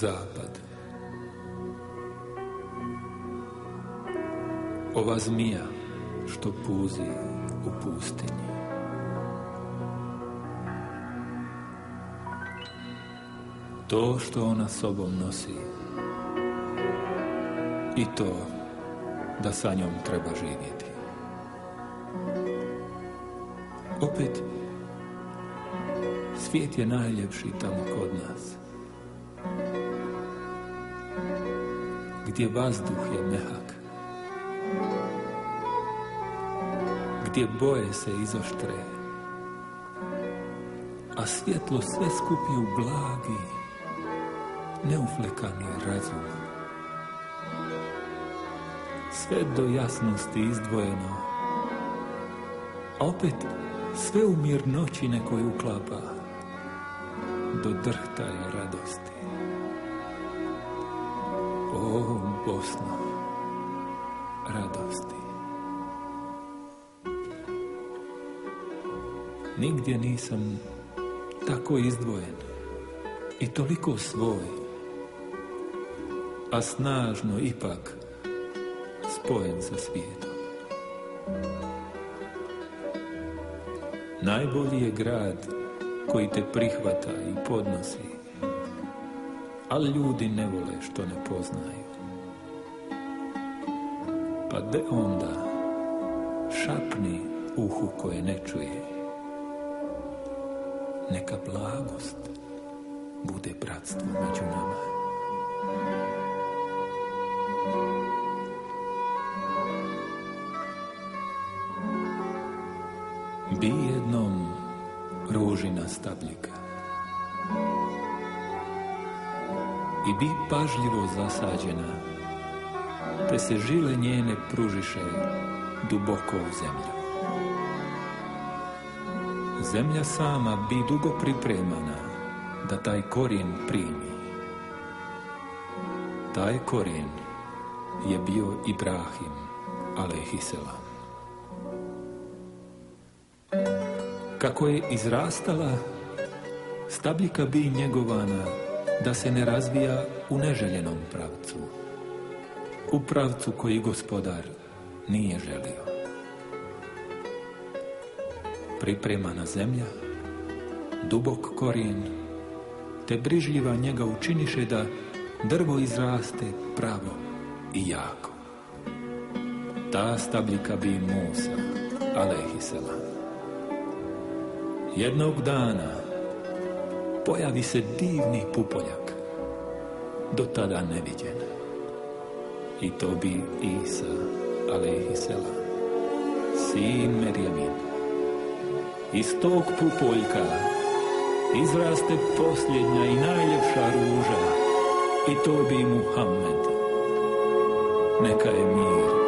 zapad. Ova zmija što puzi u pustinji. To što ona sobom nosi i to da sa njom treba živjeti. Opet, svijet je najljepši tamo kod nas, gdje vazduh je mehak, gdje boje se izoštre, a svjetlo sve skupi u blagi, neuflekani razum. Sve do jasnosti izdvojeno, a opet sve u mirnoći nekoj uklapa do drhtaja radosti. O, Bosno, radosti. Nigdje nisam tako izdvojen i toliko svoj, a snažno ipak spojen sa svijetom. Najbolji je grad koji te prihvata i podnosi, ali ljudi ne vole što ne poznaju. Pa de onda šapni uhu koje ne čuje. Neka blagost bude bratstvo među nama. Bi jednom ružina stabljika i bi pažljivo zasađena, te se žile njene pružiše duboko u zemlju. Zemlja sama bi dugo pripremana da taj korijen primi. Taj korijen je bio Ibrahim, alejhiselam. Kako je izrastala, stabljika bi njegovana da se ne razvija u neželjenom pravcu, u pravcu koji Gospodar nije želio. Pripremana zemlja, dubok korijen, te brižljiva njega učiniše da drvo izraste pravo i jako. Ta stabljika bi Musa, alejhiselam. Jednog dana pojavi se divni pupoljak, do tada neviđen. I to bi Isa, alejhiselam, sin Merjemin. Iz tog pupoljka izraste posljednja i najljepša ruža, i to bi Muhammed. Neka je mir